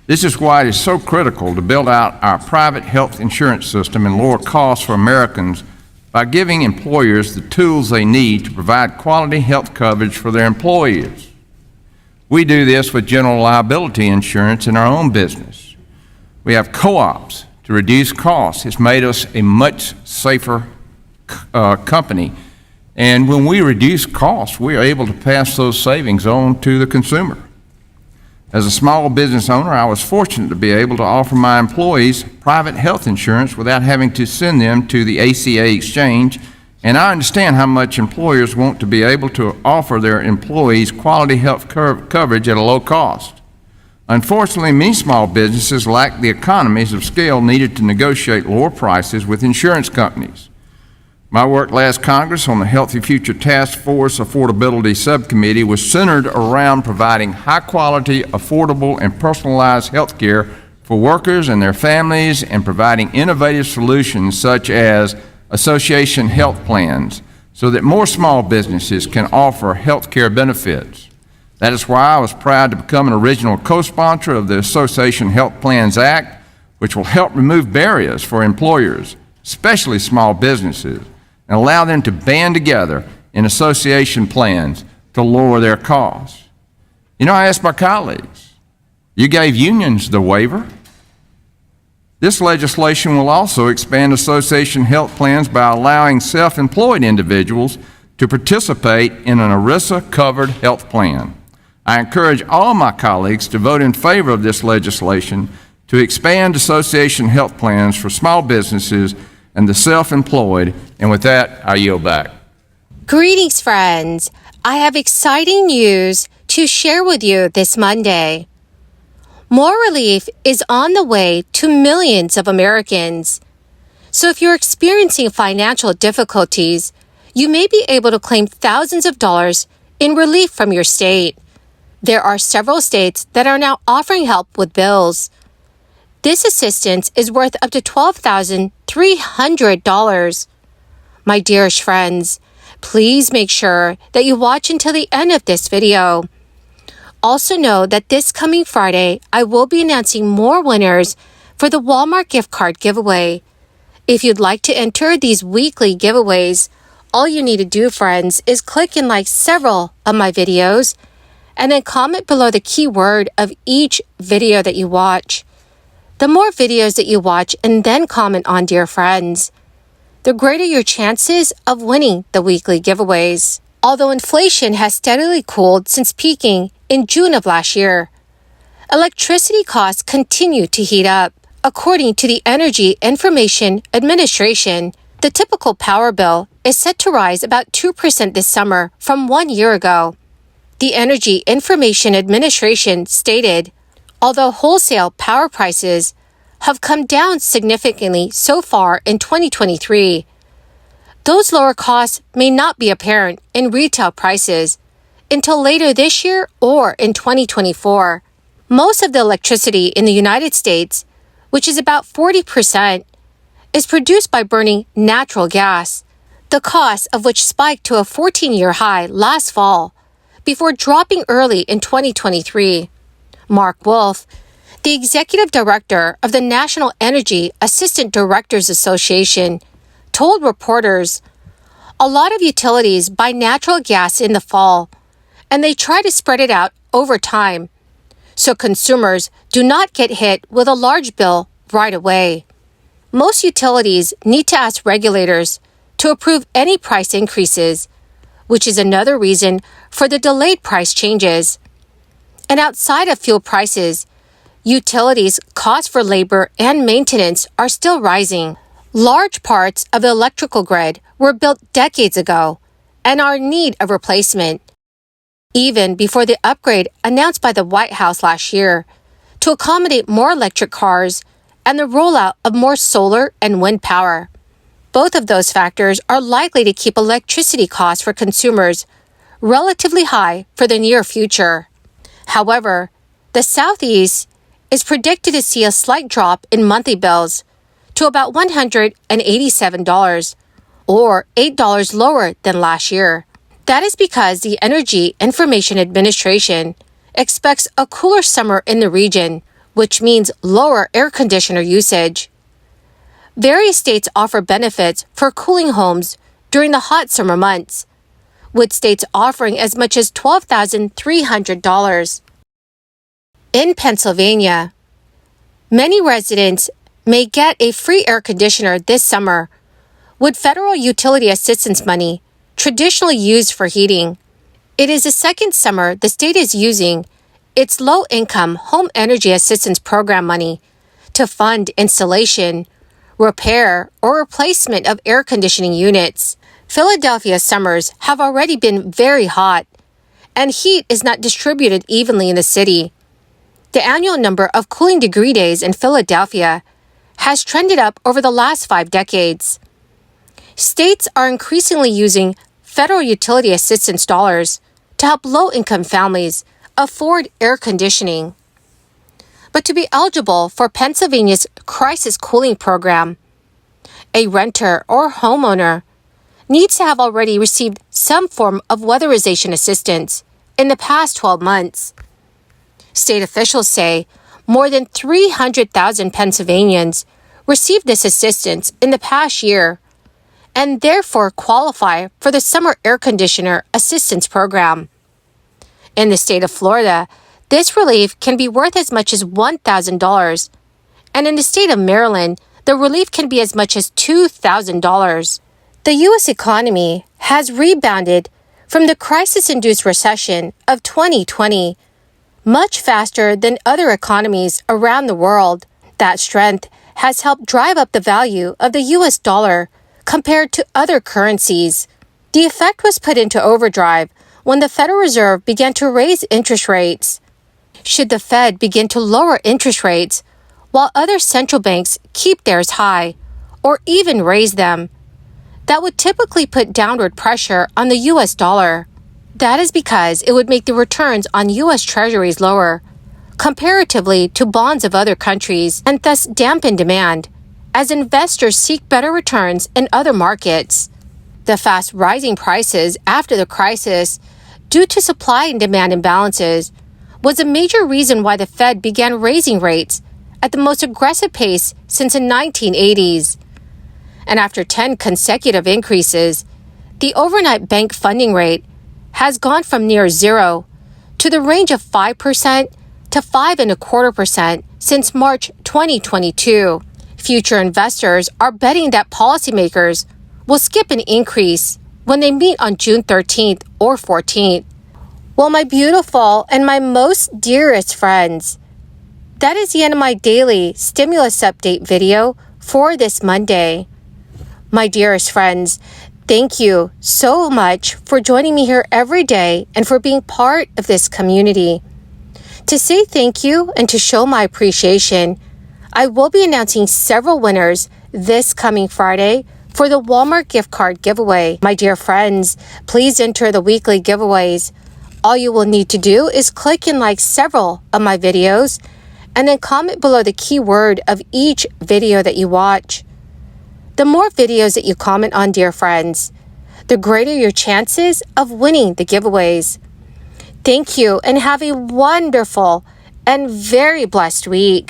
This is why it is so critical to build out our private health insurance system and lower costs for Americans by giving employers the tools they need to provide quality health coverage for their employees. We do this with general liability insurance in our own business. We have co-ops to reduce costs. It's made us a much safer company. And when we reduce costs, we are able to pass those savings on to the consumer. As a small business owner, I was fortunate to be able to offer my employees private health insurance without having to send them to the ACA exchange, and I understand how much employers want to be able to offer their employees quality health coverage at a low cost. Unfortunately, many small businesses lack the economies of scale needed to negotiate lower prices with insurance companies. My work last Congress on the Healthy Future Task Force Affordability Subcommittee was centered around providing high-quality, affordable, and personalized health care for workers and their families, and providing innovative solutions such as association health plans so that more small businesses can offer health care benefits. That is why I was proud to become an original co-sponsor of the Association Health Plans Act, which will help remove barriers for employers, especially small businesses, and allow them to band together in association plans to lower their costs. You know, I asked my colleagues, you gave unions the waiver. This legislation will also expand association health plans by allowing self-employed individuals to participate in an ERISA-covered health plan. I encourage all my colleagues to vote in favor of this legislation to expand association health plans for small businesses and the self-employed. And with that, I yield back. Greetings, friends. I have exciting news to share with you this Monday. More relief is on the way to millions of Americans. So if you're experiencing financial difficulties, you may be able to claim thousands of dollars in relief from your state. There are several states that are now offering help with bills. This assistance is worth up to $12,300. My dearest friends, please make sure that you watch until the end of this video. Also know that this coming Friday, I will be announcing more winners for the Walmart gift card giveaway. If you'd like to enter these weekly giveaways, all you need to do, friends, is click and like several of my videos, and then comment below the keyword of each video that you watch. The more videos that you watch and then comment on, dear friends, the greater your chances of winning the weekly giveaways. Although inflation has steadily cooled since peaking in June of last year, electricity costs continue to heat up. According to the Energy Information Administration, the typical power bill is set to rise about 2% this summer from 1 year ago. The Energy Information Administration stated, although wholesale power prices have come down significantly so far in 2023, those lower costs may not be apparent in retail prices until later this year or in 2024. Most of the electricity in the United States, which is about 40%, is produced by burning natural gas, the cost of which spiked to a 14-year high last fall before dropping early in 2023. Mark Wolf, the executive director of the National Energy Assistant Directors Association, told reporters, a lot of utilities buy natural gas in the fall, and they try to spread it out over time, so consumers do not get hit with a large bill right away. Most utilities need to ask regulators to approve any price increases, which is another reason for the delayed price changes. And outside of fuel prices, utilities' costs for labor and maintenance are still rising. Large parts of the electrical grid were built decades ago and are in need of replacement, even before the upgrade announced by the White House last year to accommodate more electric cars and the rollout of more solar and wind power. Both of those factors are likely to keep electricity costs for consumers relatively high for the near future. However, the Southeast is predicted to see a slight drop in monthly bills to about $187, or $8 lower than last year. That is because the Energy Information Administration expects a cooler summer in the region, which means lower air conditioner usage. Various states offer benefits for cooling homes during the hot summer months, with states offering as much as $12,300. In Pennsylvania, many residents may get a free air conditioner this summer with federal utility assistance money traditionally used for heating. It is the second summer the state is using its low-income home energy assistance program money to fund installation, repair, or replacement of air conditioning units. Philadelphia summers have already been very hot, and heat is not distributed evenly in the city. The annual number of cooling degree days in Philadelphia has trended up over the last 5 decades. States are increasingly using federal utility assistance dollars to help low-income families afford air conditioning. But to be eligible for Pennsylvania's crisis cooling program, a renter or homeowner needs to have already received some form of weatherization assistance in the past 12 months. State officials say more than 300,000 Pennsylvanians received this assistance in the past year and therefore qualify for the Summer Air Conditioner Assistance Program. In the state of Florida, this relief can be worth as much as $1,000, and in the state of Maryland, the relief can be as much as $2,000. The U.S. economy has rebounded from the crisis-induced recession of 2020 much faster than other economies around the world. That strength has helped drive up the value of the U.S. dollar compared to other currencies. The effect was put into overdrive when the Federal Reserve began to raise interest rates. Should the Fed begin to lower interest rates while other central banks keep theirs high or even raise them, that would typically put downward pressure on the U.S. dollar. That is because it would make the returns on U.S. Treasuries lower, comparatively to bonds of other countries, and thus dampen demand, as investors seek better returns in other markets. The fast rising prices after the crisis, due to supply and demand imbalances, was a major reason why the Fed began raising rates at the most aggressive pace since the 1980s. And after 10 consecutive increases, the overnight bank funding rate has gone from near zero to the range of 5% to 5.25% since March 2022. Future investors are betting that policymakers will skip an increase when they meet on June 13th or 14th. Well, my beautiful and my most dearest friends, that is the end of my daily stimulus update video for this Monday. My dearest friends, thank you so much for joining me here every day and for being part of this community. To say thank you and to show my appreciation, I will be announcing several winners this coming Friday for the Walmart gift card giveaway. My dear friends, please enter the weekly giveaways. All you will need to do is click and like several of my videos and then comment below the keyword of each video that you watch. The more videos that you comment on, dear friends, the greater your chances of winning the giveaways. Thank you and have a wonderful and very blessed week.